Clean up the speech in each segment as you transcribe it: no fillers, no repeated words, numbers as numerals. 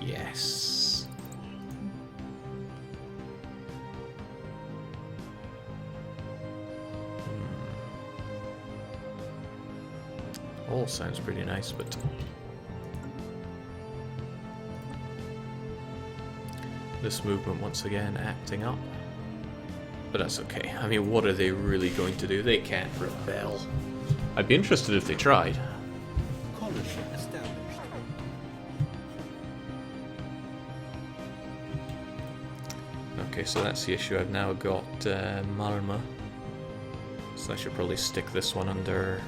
Yes. All sounds pretty nice, but this movement once again acting up. But that's okay. I mean, what are they really going to do? They can't rebel. I'd be interested if they tried. Colony established. Okay, so that's the issue. I've now got Malma. So I should probably stick this one under...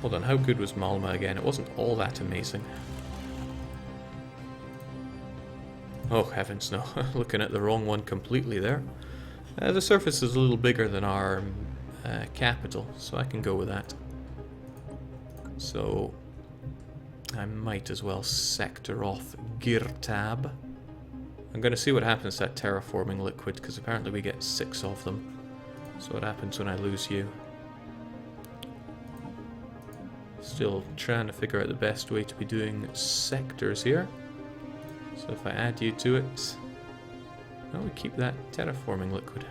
hold on, how good was Malma again? It wasn't all that amazing. Oh heavens no, looking at the wrong one completely there. The surface is a little bigger than our capital, so I can go with that. So I might as well sector off Girtab. I'm going to see what happens to that terraforming liquid, because apparently we get 6 of them. So what happens when I lose you? Still trying to figure out the best way to be doing sectors here. So if I add you to it, oh, we keep that terraforming liquid.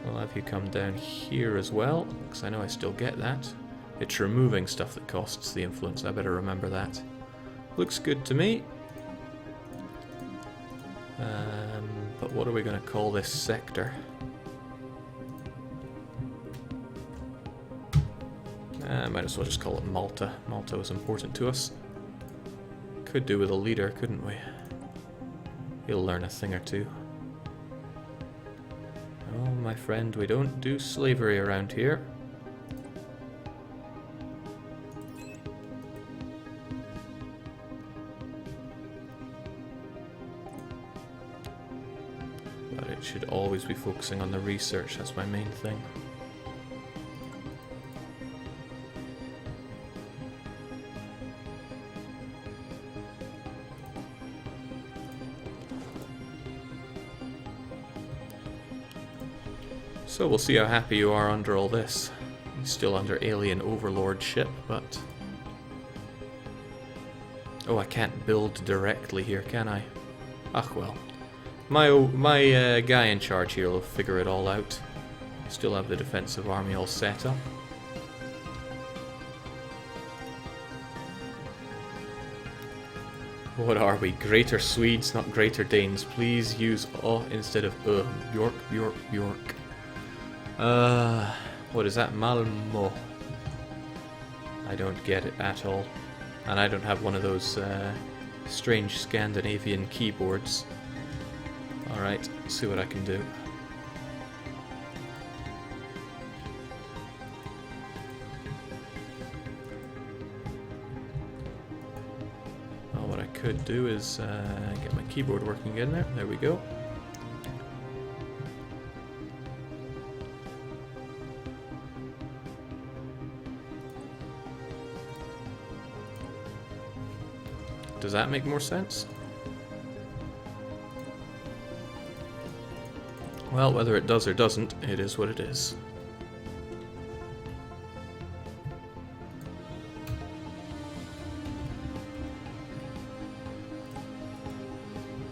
We'll have you come down here as well, because I know I still get that. It's removing stuff that costs the influence, I better remember that. Looks good to me. But what are we going to call this sector? Might as well just call it Malta. Malta was important to us. Could do with a leader, couldn't we? He'll learn a thing or two. Oh, my friend, we don't do slavery around here. But it should always be focusing on the research, that's my main thing. So we'll see how happy you are under all this. You're still under alien overlordship, but... oh, I can't build directly here, can I? Ah, well. My guy in charge here will figure it all out. Still have the defensive army all set up. What are we? Greater Swedes, not Greater Danes. Please use instead of Bjork, Bjork, Bjork. What is that? Malmo. I don't get it at all. And I don't have one of those strange Scandinavian keyboards. Alright, see what I can do. Well, what I could do is get my keyboard working again there. There we go. Does that make more sense? Well, whether it does or doesn't, it is what it is.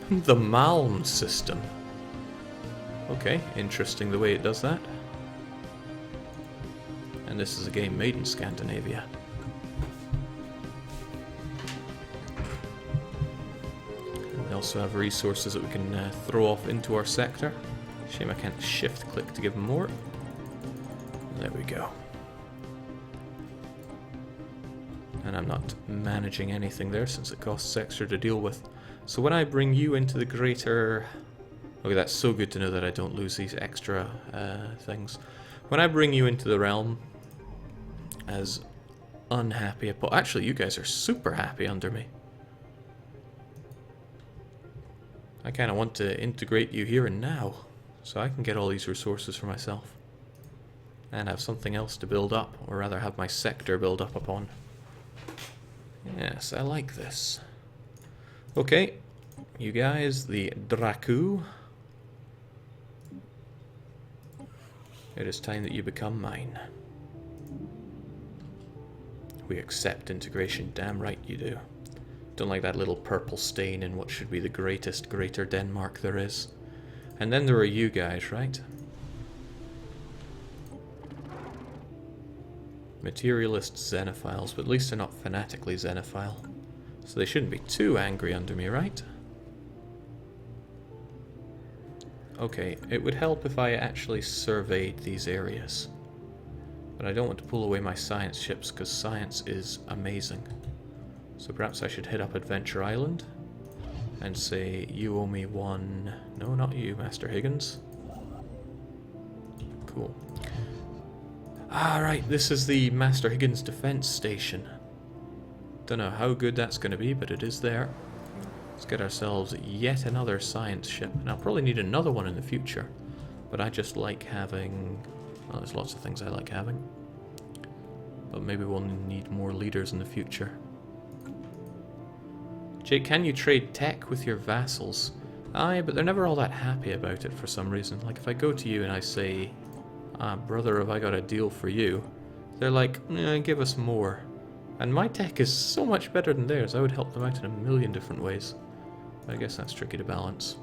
The Malm system. Okay, interesting the way it does that. And this is a game made in Scandinavia. We also have resources that we can throw off into our sector. Shame I can't shift click to give them more. There we go. And I'm not managing anything there since it costs extra to deal with. So when I bring you into the greater... okay, that's so good to know that I don't lose these extra things. When I bring you into the realm as unhappy... actually, you guys are super happy under me. I kind of want to integrate you here and now, so I can get all these resources for myself. And have something else to build up, or rather have my sector build up upon. Yes, I like this. Okay, you guys, the Draku. It is time that you become mine. we accept integration. Damn right you do. Don't like that little purple stain in what should be the greatest Greater Denmark there is. And then there are you guys, right? Materialist xenophiles, but at least they're not fanatically xenophile. So they shouldn't be too angry under me, right? Okay, it would help if I actually surveyed these areas. But I don't want to pull away my science ships because science is amazing. So perhaps I should hit up Adventure Island and say, you owe me one... No, not you, Master Higgins. Cool. Right, this is the Master Higgins Defense Station. Don't know how good that's going to be, but it is there. Let's get ourselves yet another science ship. And I'll probably need another one in the future. But I just like having... Well, there's lots of things I like having. But maybe we'll need more leaders in the future. Jake, can you trade tech with your vassals? Aye, but they're never all that happy about it for some reason. Like if I go to you and I say, brother, have I got a deal for you? They're like, give us more. And my tech is so much better than theirs. I would help them out in a million different ways. But I guess that's tricky to balance.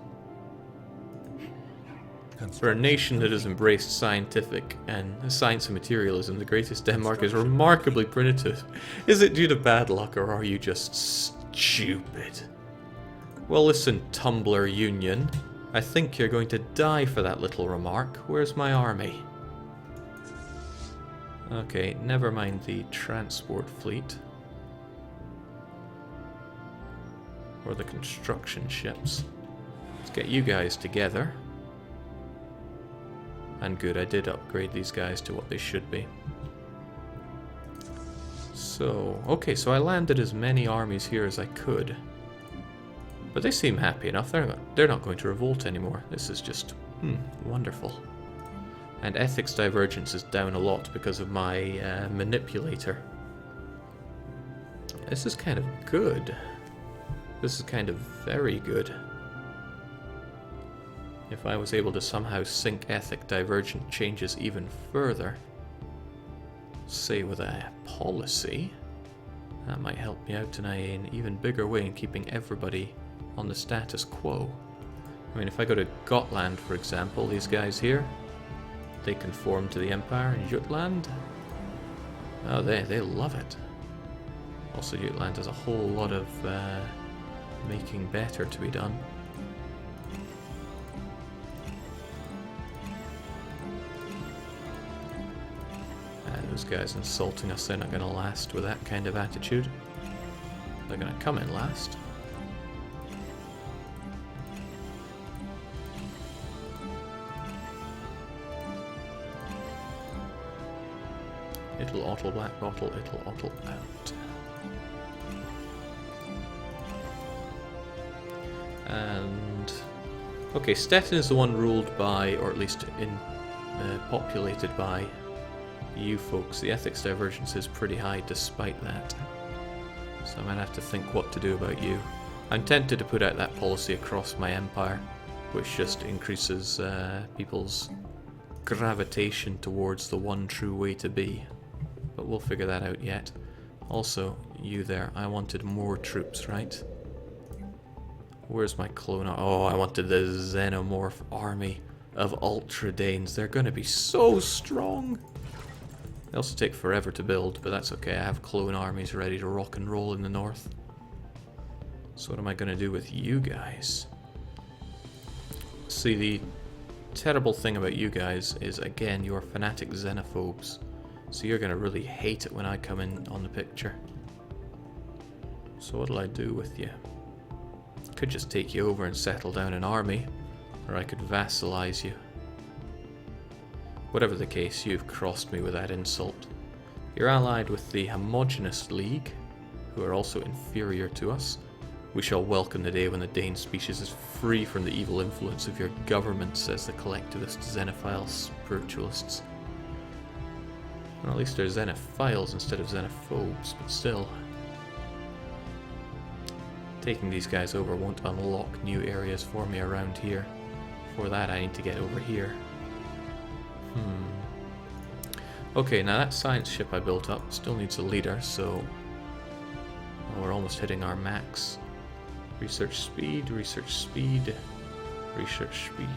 For a nation that has embraced scientific and science and materialism, the greatest Denmark is remarkably primitive. Is it due to bad luck or are you just stupid? Well listen, Tumbler Union. I think you're going to die for that little remark. Where's my army? Okay, never mind the transport fleet. Or the construction ships. Let's get you guys together. And good, I did upgrade these guys to what they should be. So, okay, so I landed as many armies here as I could. But they seem happy enough. They're not going to revolt anymore. This is just, wonderful. And ethics divergence is down a lot because of my manipulator. This is kind of good. This is kind of very good. If I was able to somehow sync ethic divergent changes even further, say with a policy, that might help me out in an even bigger way in keeping everybody on the status quo. I mean, if I go to Gotland, for example, these guys here, they conform to the Empire, and Jutland, oh, they love it. Also, Jutland has a whole lot of making better to be done. Those guys insulting us, they're not going to last with that kind of attitude. They're going to come in last. It'll ottle black bottle, it'll ottle out. And okay, Stettin is the one ruled by, or at least populated by, you folks. The ethics divergence is pretty high despite that. So I might have to think what to do about you. I'm tempted to put out that policy across my empire, which just increases people's gravitation towards the one true way to be. But we'll figure that out yet. Also, you there, I wanted more troops, right? Where's my clone? Oh, I wanted the xenomorph army of Ultra Danes. They're going to be so strong. They also take forever to build, but that's okay. I have clone armies ready to rock and roll in the north. So what am I going to do with you guys? See, the terrible thing about you guys is, again, you're fanatic xenophobes. So you're going to really hate it when I come in on the picture. So what'll I do with you? Could just take you over and settle down an army, or I could vassalize you. Whatever the case, you've crossed me with that insult. You're allied with the Homogenous League, who are also inferior to us. We shall welcome the day when the Dane species is free from the evil influence of your government, says the collectivist xenophile spiritualists. Well, at least they're xenophiles instead of xenophobes, but still. Taking these guys over won't unlock new areas for me around here. For that, I need to get over here. Okay, now that science ship I built up still needs a leader, so we're almost hitting our max. Research speed, research speed, research speed.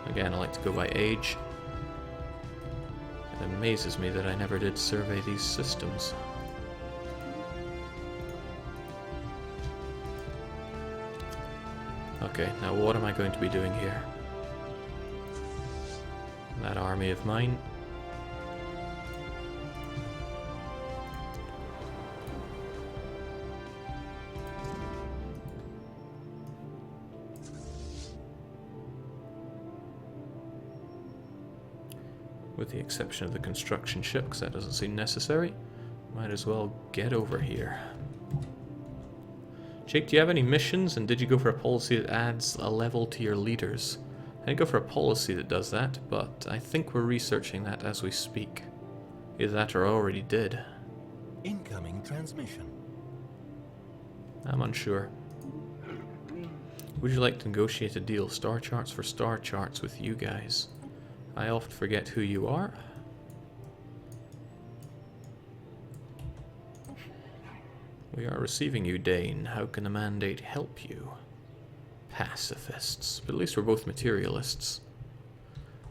Again, I like to go by age. It amazes me that I never did survey these systems. Okay, now what am I going to be doing here? That army of mine. With the exception of the construction ship, because that doesn't seem necessary. Might as well get over here. Jake, do you have any missions, and did you go for a policy that adds a level to your leaders? I didn't go for a policy that does that, but I think we're researching that as we speak. Either that or I already did. Incoming transmission. I'm unsure. Would you like to negotiate a deal? Star charts for star charts with you guys. I often forget who you are. We are receiving you, Dane. How can the mandate help you? Pacifists. But at least we're both materialists.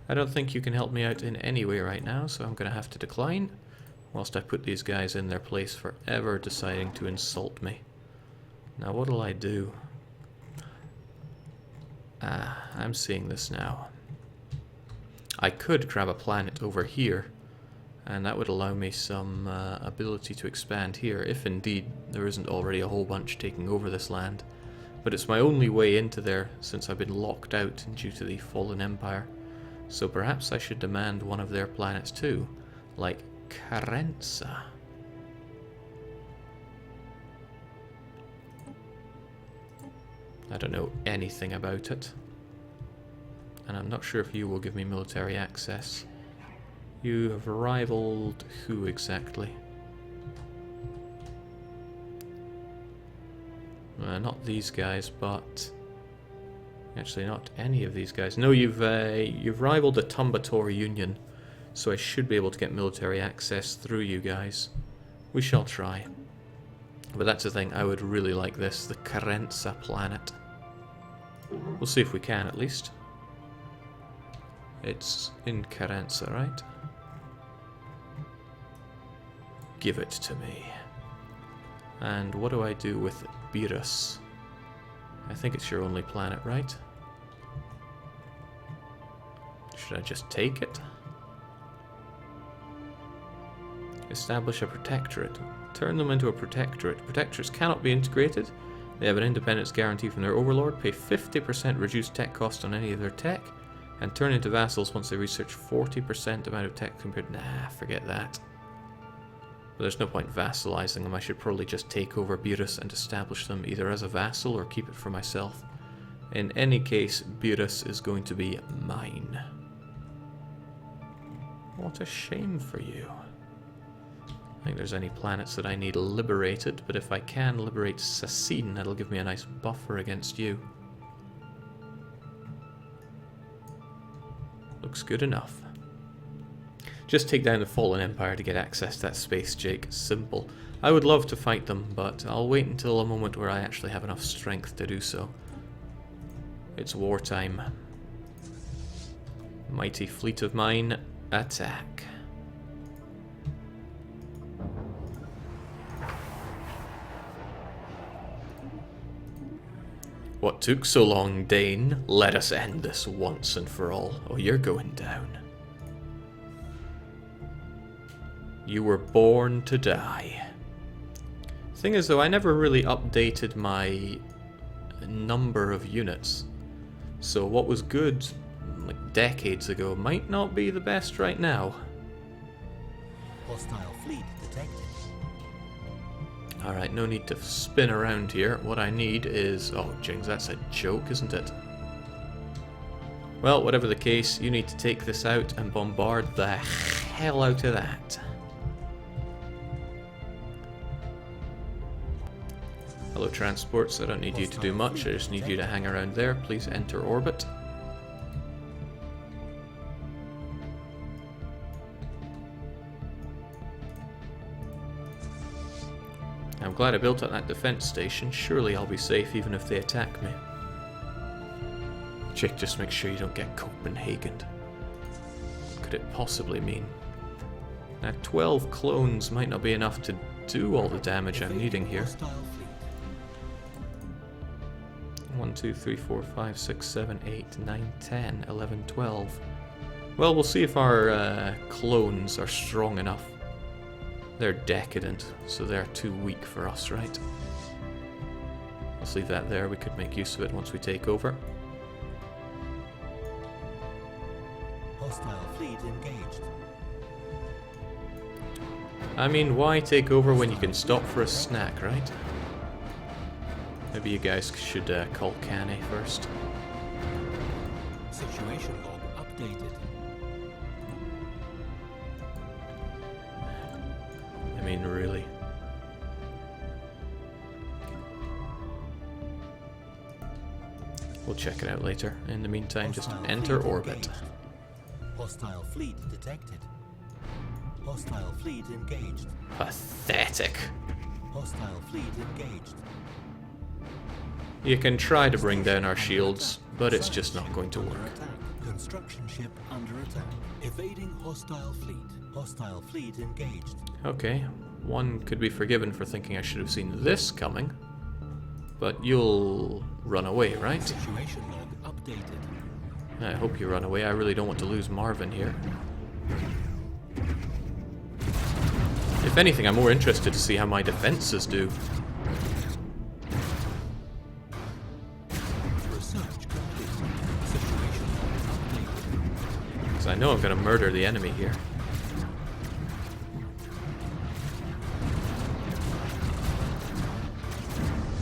I don't think you can help me out in any way right now, so I'm going to have to decline, whilst I put these guys in their place for ever deciding to insult me. Now what'll I do? Ah, I'm seeing this now. I could grab a planet over here, and that would allow me some ability to expand here, if indeed there isn't already a whole bunch taking over this land. But it's my only way into there since I've been locked out due to the fallen empire. So perhaps I should demand one of their planets too, like Carenza. I don't know anything about it. And I'm not sure if you will give me military access. You have rivaled who exactly? Not these guys, but actually not any of these guys. No, you've rivaled the Tumbator Union, so I should be able to get military access through you guys. We shall try. But that's the thing, I would really like this, the Carenza planet. We'll see if we can at least. It's in Carenza, right? Give it to me. And what do I do with Beerus? I think it's your only planet, right? Should I just take it? Establish a protectorate. Turn them into a protectorate. Protectorates cannot be integrated. They have an independence guarantee from their overlord. Pay 50% reduced tech cost on any of their tech. And turn into vassals once they research 40% amount of tech compared... Nah, forget that. But there's no point vassalizing them. I should probably just take over Beerus and establish them either as a vassal or keep it for myself. In any case, Beerus is going to be mine. What a shame for you. I think there's any planets that I need liberated, but if I can liberate Sassine, that'll give me a nice buffer against you. Looks good enough. Just take down the Fallen Empire to get access to that space, Jake. Simple. I would love to fight them, but I'll wait until a moment where I actually have enough strength to do so. It's wartime. Mighty fleet of mine, attack. What took so long, Dane? Let us end this once and for all, or you're going down. You were born to die. Thing is though, I never really updated my number of units. So what was good like decades ago might not be the best right now. Hostile fleet detected. Alright, no need to spin around here. What I need is... Oh, jings, that's a joke, isn't it? Well, whatever the case, you need to take this out and bombard the hell out of that. Hello, transports. I don't need you to do much. I just need you to hang around there. Please enter orbit. I'm glad I built up that defense station. Surely I'll be safe even if they attack me. Jake, just make sure you don't get Copenhagened. What could it possibly mean? Now 12 clones might not be enough to do all the damage I'm needing here. 1, 2, 3, 4, 5, 6, 7, 8, 9, 10, 11, 12. Well, we'll see if our clones are strong enough. They're decadent, so they're too weak for us, right? Let's leave that there. We could make use of it once we take over. Hostile fleet engaged. I mean, why take over when you can stop for a snack, right? Maybe you guys should call Canny first. Situation log updated. I mean, really. We'll check it out later. In the meantime, just Hostile enter fleet orbit. engaged. Hostile fleet detected. Hostile fleet engaged. Pathetic. Hostile fleet engaged. You can try to bring down our shields, but it's just not going to work. Under attack. Construction ship under attack. Evading hostile fleet. Hostile fleet engaged. Okay, one could be forgiven for thinking I should have seen this coming. But you'll run away, right? Situation log updated. I hope you run away. I really don't want to lose Marvin here. If anything, I'm more interested to see how my defenses do. Research complete. Situation log updated. Because I know I'm going to murder the enemy here.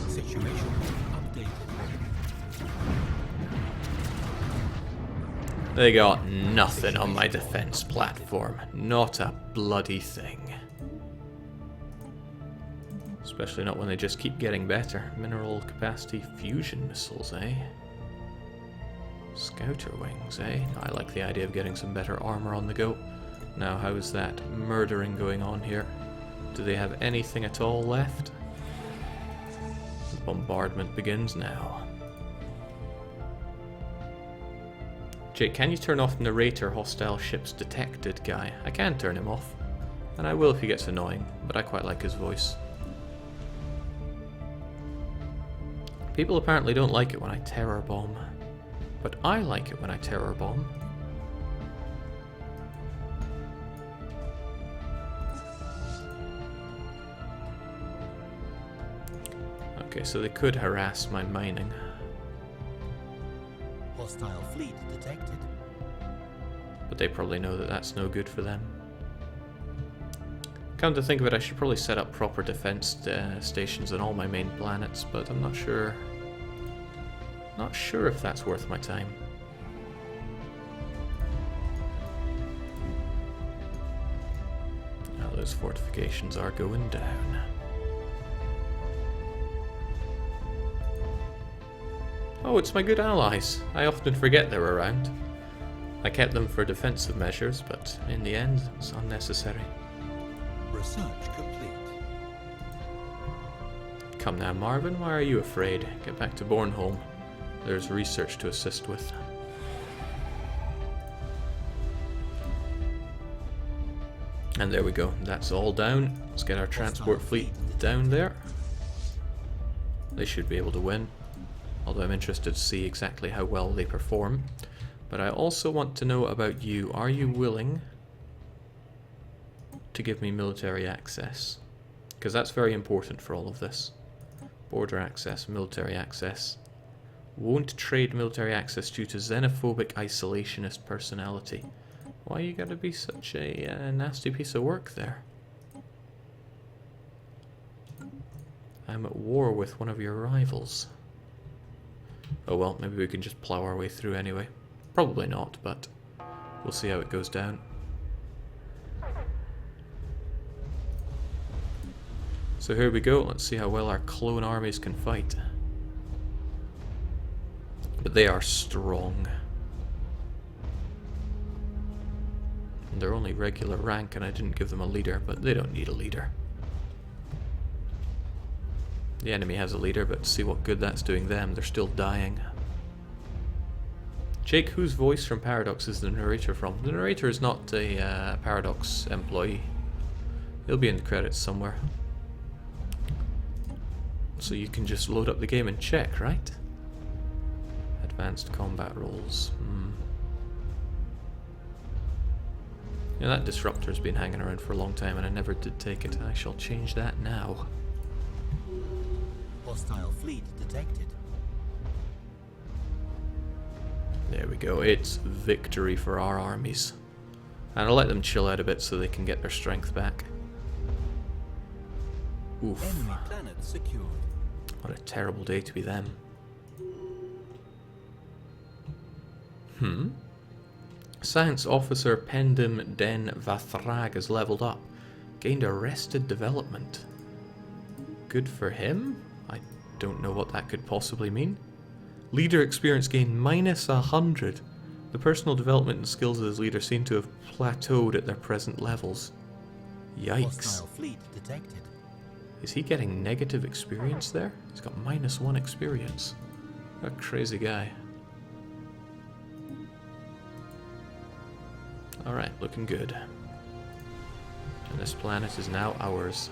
Situation log updated. They got nothing on my defense platform. Not a bloody thing. Especially not when they just keep getting better. Mineral capacity fusion missiles, eh? Scouter wings, eh? I like the idea of getting some better armor on the go. Now, how is that murdering going on here? Do they have anything at all left? The bombardment begins now. Jake, can you turn off narrator hostile ships detected guy? I can turn him off. And I will if he gets annoying, but I quite like his voice. People apparently don't like it when I terror bomb. But I like it when I terror bomb. Okay, so they could harass my mining. Hostile fleet detected. But they probably know that that's no good for them. Come to think of it, I should probably set up proper defense stations on all my main planets, but I'm not sure. Not sure if that's worth my time. Now those fortifications are going down. Oh, it's my good allies. I often forget they're around. I kept them for defensive measures, but in the end, it's unnecessary. Research complete. Come now, Marvin, why are you afraid? Get back to Bornholm. There's research to assist with. And there we go. That's all down. Let's get our transport fleet down there. They should be able to win. Although I'm interested to see exactly how well they perform. But I also want to know about you. Are you willing to give me military access? Because that's very important for all of this. Border access, military access. Won't trade military access due to xenophobic isolationist personality. Why you gotta be such a nasty piece of work there? I'm at war with one of your rivals. Oh well, maybe we can just plow our way through anyway. Probably not, but we'll see how it goes down. So here we go, let's see how well our clone armies can fight. But they are strong. And they're only regular rank and I didn't give them a leader, but they don't need a leader. The enemy has a leader, but see what good that's doing them. They're still dying. Jake, whose voice from Paradox is the narrator from? The narrator is not a Paradox employee. He'll be in the credits somewhere. So you can just load up the game and check, right? Advanced combat roles. Yeah, that disruptor's been hanging around for a long time and I never did take it. I shall change that now. Hostile fleet detected. There we go. It's victory for our armies. And I'll let them chill out a bit so they can get their strength back. Oof. Enemy planet secured. What a terrible day to be them. Science Officer Pendim Den Vathrag has leveled up. Gained Arrested Development. Good for him? I don't know what that could possibly mean. Leader experience gain -100. The personal development and skills of his leader seem to have plateaued at their present levels. Yikes. Hostile fleet detected. Is he getting negative experience there? He's got -1 experience. What a crazy guy. Alright, looking good. And this planet is now ours.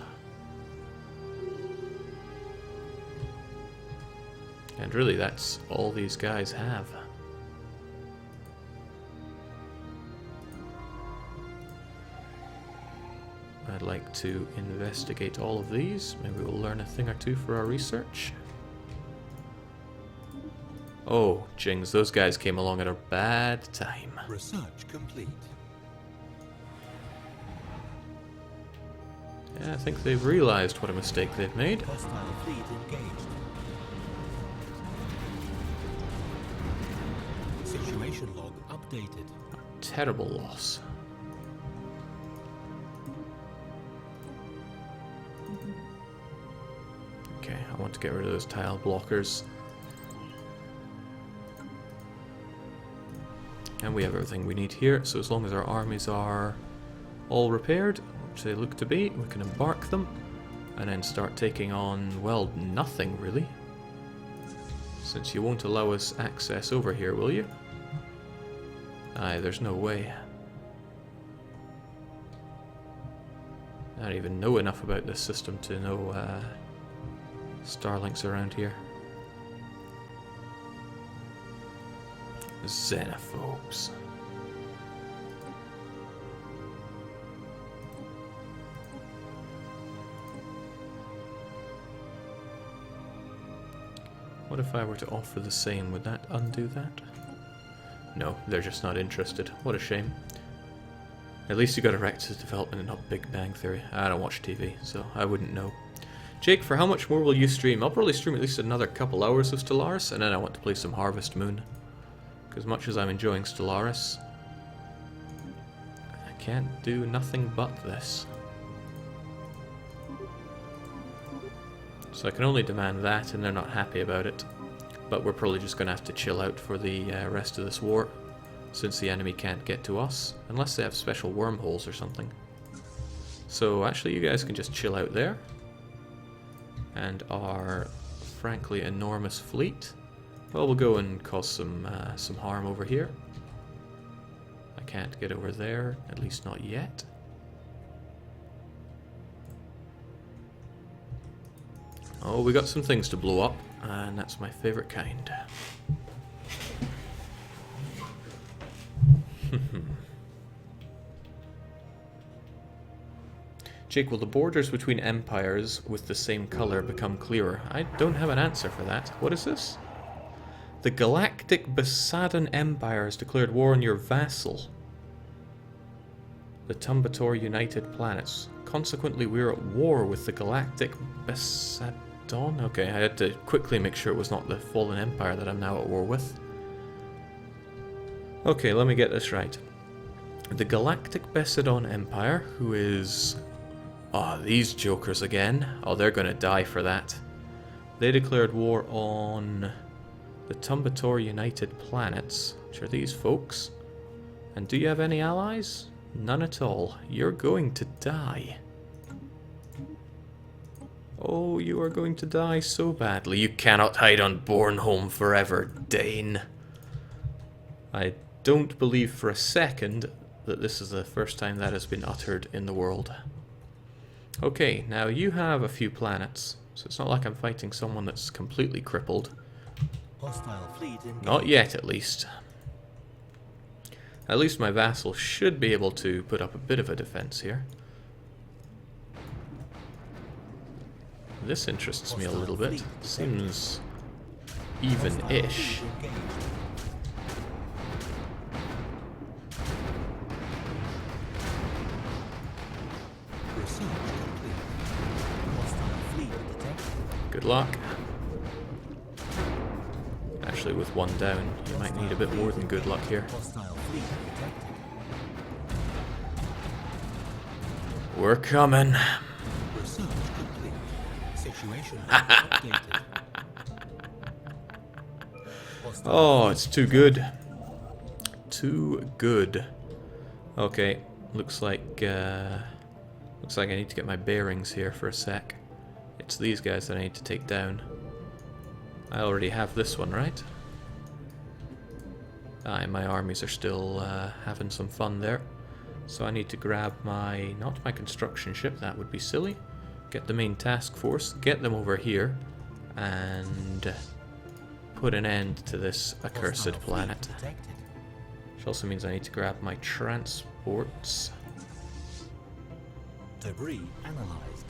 And really, that's all these guys have. I'd like to investigate all of these. Maybe we'll learn a thing or two for our research. Oh, jings, those guys came along at a bad time. Research complete. Yeah, I think they've realized what a mistake they've made. Hostile fleet engaged. Situation log updated. Terrible loss. Okay, I want to get rid of those tile blockers. And we have everything we need here, so as long as our armies are all repaired, which they look to be, we can embark them and then start taking on, well, nothing really. Since you won't allow us access over here, will you? Aye, there's no way. I don't even know enough about this system to know Starlinks around here. Xenophobes. What if I were to offer the same? Would that undo that? No, they're just not interested. What a shame. At least you got Arrested Development and not Big Bang Theory. I don't watch TV, so I wouldn't know. Jake, for how much more will you stream? I'll probably stream at least another couple hours of Stellaris, and then I want to play some Harvest Moon. Because much as I'm enjoying Stellaris, I can't do nothing but this. So I can only demand that, and they're not happy about it. But we're probably just going to have to chill out for the rest of this war, since the enemy can't get to us, unless they have special wormholes or something. So actually you guys can just chill out there. And our frankly enormous fleet, well, we'll go and cause some harm over here. I can't get over there, at least not yet. Oh, we got some things to blow up, and that's my favorite kind. Jake, will the borders between empires with the same color become clearer? I don't have an answer for that. What is this? The Galactic Besadon Empire has declared war on your vassal, the Tumbator United Planets. Consequently, we're at war with the Galactic Besadon. Okay, I had to quickly make sure it was not the Fallen Empire that I'm now at war with. Okay, let me get this right. The Galactic Besadon Empire, who is... Oh, these jokers again. Oh, they're gonna die for that. They declared war on the Tumbator United Planets, which are these folks. And do you have any allies? None at all. You're going to die. Oh, you are going to die so badly. You cannot hide on Bornholm forever, Dane. I don't believe for a second that this is the first time that has been uttered in the world. Okay, now you have a few planets, so it's not like I'm fighting someone that's completely crippled. Hostile fleet engaged. Not yet, at least. At least my vassal should be able to put up a bit of a defense here. This interests me a little bit. Seems even-ish. Good luck. Actually, with one down, you might need a bit more than good luck here. We're coming. Oh, it's too good. Too good. Okay, looks like I need to get my bearings here for a sec. It's these guys that I need to take down. I already have this one, right? Aye, my armies are still having some fun there. So I need to grab my, not my construction ship, that would be silly. Get the main task force, get them over here, and put an end to this accursed planet. Which also means I need to grab my transports. Debris analyzed.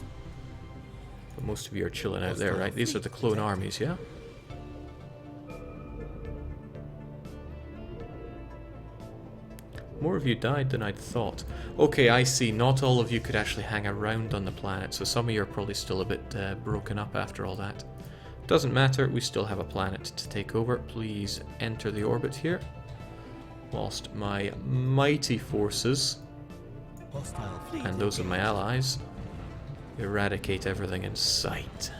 But most of you are chilling out there, right? These are the clone armies, yeah? More of you died than I'd thought. Okay, I see. Not all of you could actually hang around on the planet, so some of you are probably still a bit broken up after all that. Doesn't matter, we still have a planet to take over. Please enter the orbit here. Whilst my mighty forces, and those of my allies, eradicate everything in sight.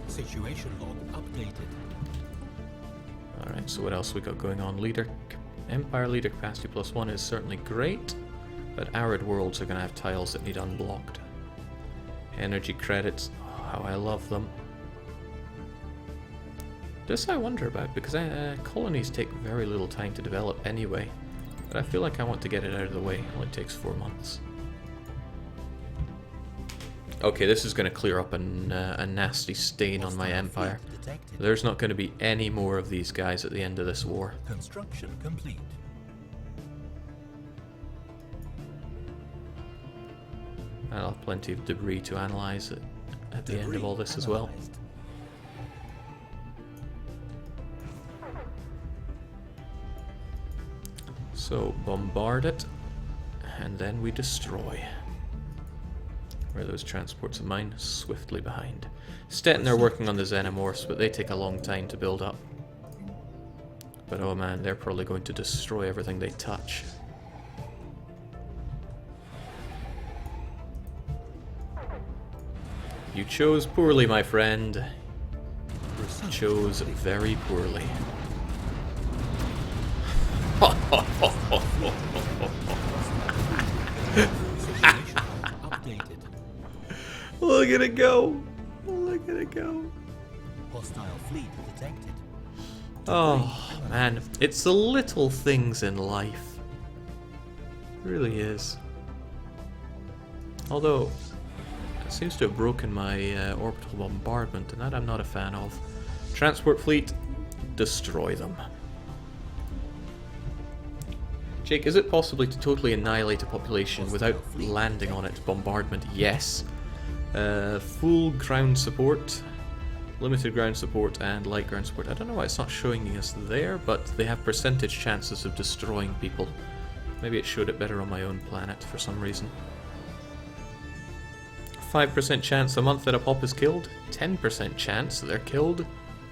Situation log updated. Alright, so what else we got going on? Empire leader capacity +1 is certainly great, but arid worlds are going to have tiles that need unblocked. Energy credits, oh, how I love them. This I wonder about, because colonies take very little time to develop anyway, but I feel like I want to get it out of the way. It only takes 4 months. Okay, this is going to clear up a nasty stain on my empire. There's not going to be any more of these guys at the end of this war. Construction complete. I'll have plenty of debris to analyze at the end of all this as well. So, bombard it, and then we destroy. Where are those transports of mine? Swiftly behind. Stettin are working on the xenomorphs, but they take a long time to build up. But oh man, they're probably going to destroy everything they touch. You chose poorly, my friend. You chose very poorly. Look at it go! Look at it go! Hostile fleet detected. Oh man, it's the little things in life. It really is. Although, it seems to have broken my orbital bombardment, and that I'm not a fan of. Transport fleet, destroy them. Jake, is it possible to totally annihilate a population without landing on it? Bombardment, yes. Full ground support, limited ground support, and light ground support. I don't know why it's not showing us there, but they have percentage chances of destroying people. Maybe it showed it better on my own planet for some reason. 5% chance a month that a pop is killed, 10% chance that they're killed,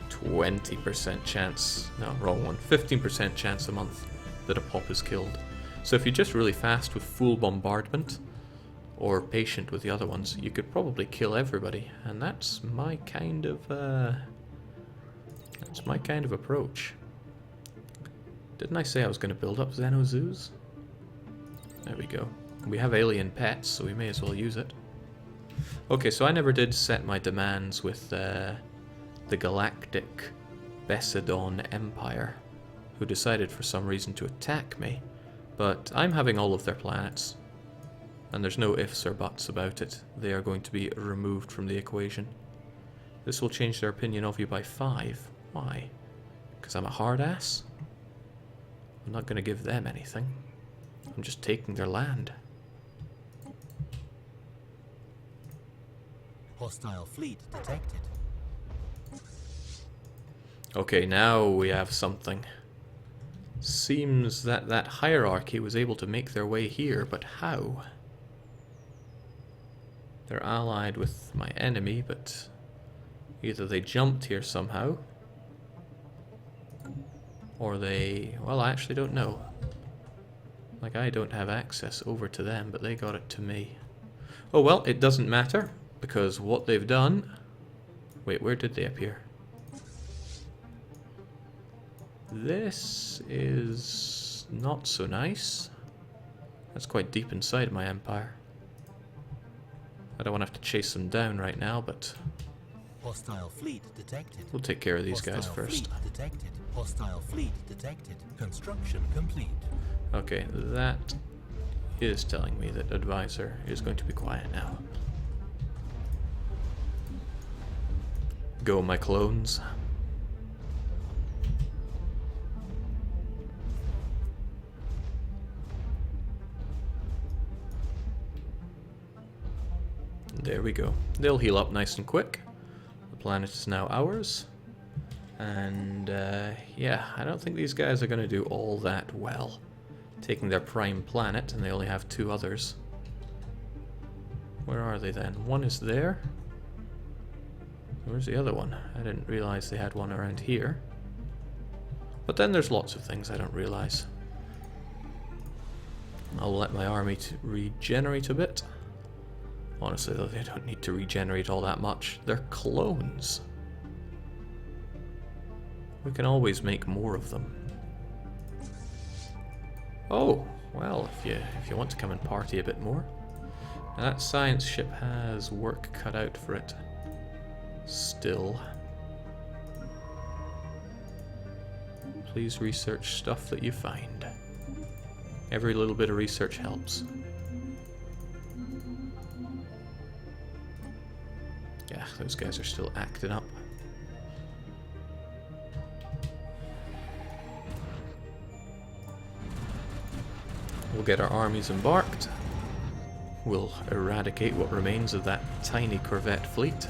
20% chance, no, wrong one, 15% chance a month that a pop is killed. So if you're just really fast with full bombardment, or patient with the other ones, you could probably kill everybody, and that's my kind of approach. Didn't I say I was going to build up Xenozoos? There we go. We have alien pets, so we may as well use it. Okay, so I never did set my demands with the Galactic Danelaw Empire, who decided for some reason to attack me. But I'm having all of their planets, and there's no ifs or buts about it. They are going to be removed from the equation. This will change their opinion of you by 5. Why? Because I'm a hard ass? I'm not going to give them anything. I'm just taking their land. Hostile fleet detected. Okay, now we have something. Seems that that hierarchy was able to make their way here, but how? They're allied with my enemy, but either they jumped here somehow, or they... well, I actually don't know. Like, I don't have access over to them, but they got it to me. Oh well, it doesn't matter, because what they've done... wait, where did they appear? This is not so nice. That's quite deep inside my empire. I don't want to have to chase them down right now, but Hostile fleet detected. we'll take care of these guys Hostile first. Fleet detected. Hostile fleet detected. Construction complete. Okay, that is telling me that Advisor is going to be quiet now. Go, my clones. There we go. They'll heal up nice and quick. The planet is now ours. And yeah, I don't think these guys are going to do all that well. Taking their prime planet, and they only have 2 others. Where are they then? One is there. Where's the other one? I didn't realize they had one around here. But then there's lots of things I don't realize. I'll let my army regenerate a bit. Honestly though, they don't need to regenerate all that much. They're clones. We can always make more of them. Oh, well, if you want to come and party a bit more. Now that science ship has work cut out for it. Still. Please research stuff that you find. Every little bit of research helps. Yeah, those guys are still acting up. We'll get our armies embarked. We'll eradicate what remains of that tiny corvette fleet.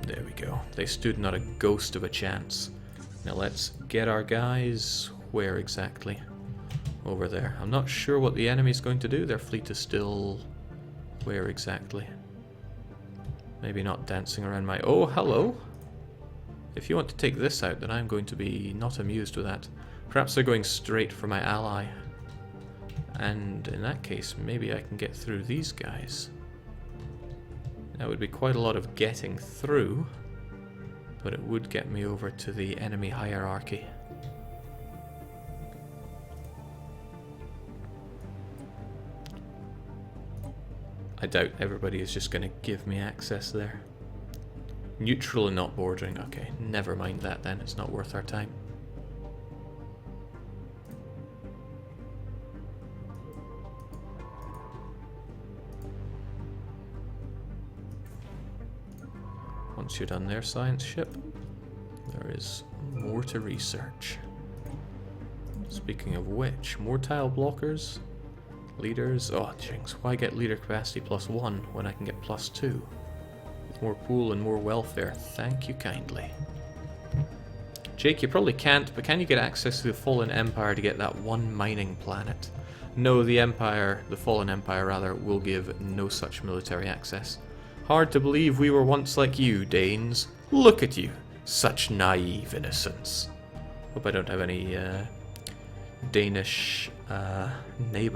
There we go. They stood not a ghost of a chance. Now let's get our guys... where exactly? Over there. I'm not sure what the enemy's going to do. Their fleet is still... where exactly? Maybe not dancing around my... oh, hello! If you want to take this out, then I'm going to be not amused with that. Perhaps they're going straight for my ally. And in that case, maybe I can get through these guys. That would be quite a lot of getting through, but it would get me over to the enemy hierarchy. I doubt everybody is just going to give me access there. Neutral and not bordering. Okay, never mind that then. It's not worth our time. Once you're done there, science ship, there is more to research. Speaking of which, more tile blockers, leaders. Oh, jinx, why get leader capacity +1 when I can get +2? With more pool and more welfare, thank you kindly. Jake, you probably can't, but can you get access to the Fallen Empire to get that one mining planet? No, the Empire, the Fallen Empire rather, will give no such military access. Hard to believe we were once like you, Danes. Look at you. Such naive innocence. Hope I don't have any Danish neighbors.